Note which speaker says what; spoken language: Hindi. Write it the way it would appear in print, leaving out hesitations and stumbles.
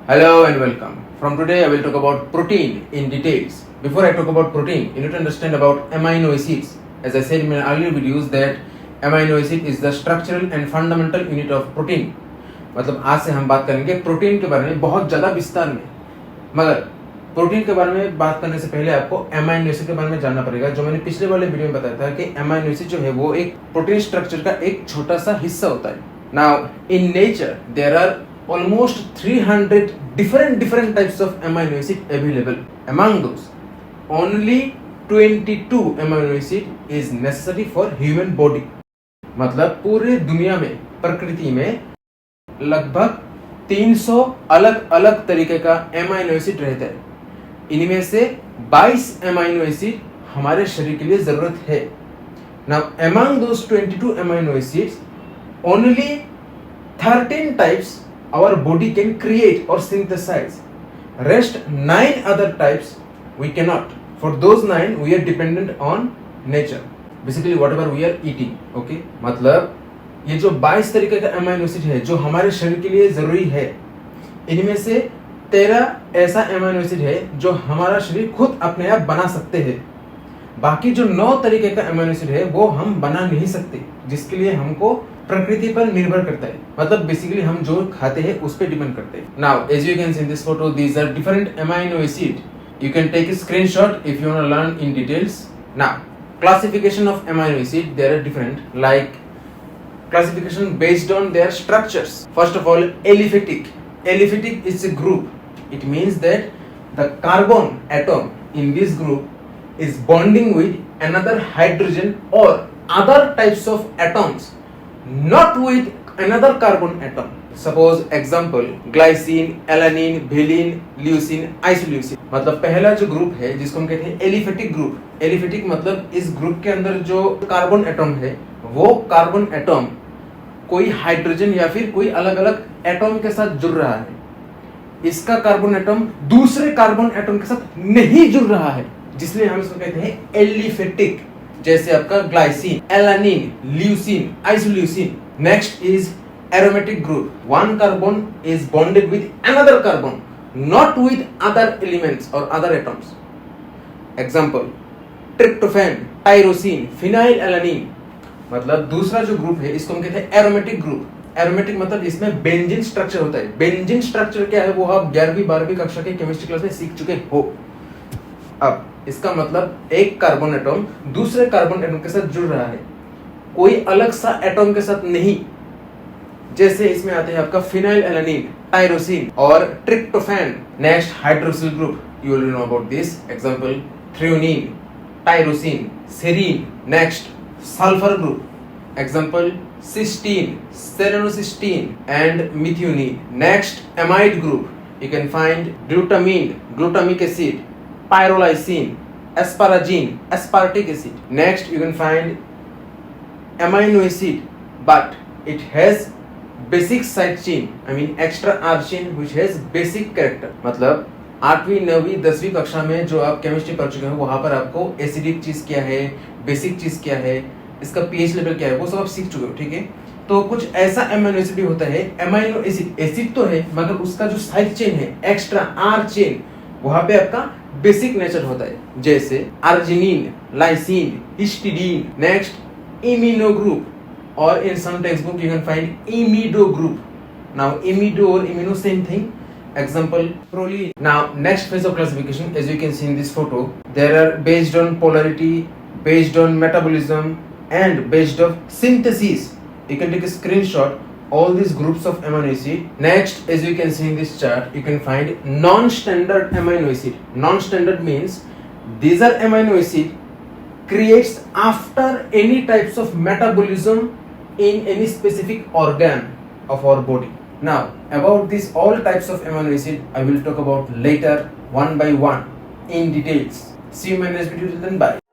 Speaker 1: Hello and welcome. From today I will talk about protein in details. Before I talk about protein, you need to understand about amino acids. As I said in my earlier videos that amino acid is the structural and fundamental unit of protein. मतलब आज से हम बात करेंगे प्रोटीन के बारे में बहुत ज़्यादा विस्तार में. मगर प्रोटीन के बारे में बात करने से पहले आपको अमीनो एसिड के बारे में जानना पड़ेगा. जो मैंने पिछले वाले वीडियो में बताया था कि अमीनो एसिड जो है वो एक प्रोटीन स्ट्रक्चर का एक छोटा सा हिस्सा होता है. Now in nature there are almost 300 different types of amino acid available. Among those, only 22 amino acid is necessary for human body. मतलब पूरे दुनिया में प्रकृति में लगभग 300 अलग अलग तरीके का एमाइनो एसिड रहता है. इनमें से 22 एमाइनो एसिड हमारे शरीर के लिए जरूरत है. Now among those 22 amino acids, only 13 types our body can create or synthesize. Rest 9 other types we cannot. For those 9 we are dependent on nature. Basically whatever we are eating. Okay? मतलब ये जो 22 तरीके का अमीनो एसिड है जो हमारे शरीर के लिए जरूरी है, इनमें से 13 ऐसा अमीनो एसिड है जो हमारा शरीर खुद अपने आप बना सकते हैं. बाकी जो 9 तरीके का अमीनो एसिड है वो हम बना नहीं सकते, जिसके लिए हमको प्रकृति पर निर्भर करता है. मतलब बेसिकली हम जो खाते हैं उस पर डिपेंड करते हैं. Now as you can see in this photo, these are different amino acid. You can take a screenshot if you want to learn in details. Now classification of amino acid, there are different, like classification based on their structures. First of all, aliphatic. Aliphatic is a group. It means that the carbon atom in this group is bonding with another hydrogen or other types of atoms, not with another carbon atom. Suppose example, glycine, alanine, valine, leucine, isoleucine. मतलब पहला जो ग्रुप है जिसको हम कहते हैं एलिफेटिक ग्रुप. एलिफेटिक मतलब इस ग्रुप के अंदर जो कार्बन एटम है वो कार्बन एटम कोई हाइड्रोजन या फिर कोई अलग अलग एटम के साथ जुड़ रहा है. इसका कार्बन एटम दूसरे कार्बन एटम के साथ नहीं जुड़ रहा है, जिसलिए हम इसको कहते हैं एलिफेटिक. जैसे आपका glycine, alanine, leucine, isoleucine. Next is aromatic group. One carbon is bonded with another carbon, not with other elements or other atoms. Example, tryptophan, tyrosine, phenylalanine. मतलब दूसरा जो ग्रुप है इसको हम कहते हैं एरोमेटिक ग्रुप. एरोमेटिक मतलब इसमें बेंजीन स्ट्रक्चर होता है. बेंजीन स्ट्रक्चर क्या है वो आप 11वीं 12वीं कक्षा के केमिस्ट्री क्लास में सीख चुके हो. अब इसका मतलब एक कार्बन एटम दूसरे कार्बन एटम के साथ जुड़ रहा है, कोई अलग सा एटम के साथ नहीं. जैसे इसमें आते हैं आपका फिनाइलएलानिन, टायरोसिन और tryptophan. Next hydroxyl group, you will know about this. Example, threonine, tyrosine, serine. Next sulphur group. Example, cysteine, selenocysteine and methionine. Next amide group, you can find glutamine, glutamic acid, pyrolysin, asparagine, aspartic acid. Next you can find amino acid, but it has basic side chain, I mean extra R chain which has basic character. मतलब 8वीं 9वीं 10वीं कक्षा में जो आप केमिस्ट्री पढ़ चुके हैं वहां पर आपको एसिडिक चीज क्या है, बेसिक चीज क्या है, इसका पीएच लेवल क्या है, वो सब आप सीख चुके हो. ठीक है, तो कुछ ऐसा अमीनो एसिड भी होता है. अमीनो एसिड एसिड तो है मगर उसका जो साइड चेन है, एक्स्ट्रा आर चेन, वहां पे आपका बेसिक नेचर होता है. जैसे arginine, lysine, histidine. Next imino group, or in some textbook you can find imido group. Now imido or imino same thing. Example, proline. Now next phase of classification, as you can see in this photo, there are based on polarity, based on metabolism and based on synthesis. You can take a screenshot all these groups of amino acid. Next, as you can see in this chart, you can find non-standard amino acid. Non-standard means these are amino acid creates after any types of metabolism in any specific organ of our body. Now about these all types of amino acid I will talk about later one by one in details. See you in my next video. Till then, bye.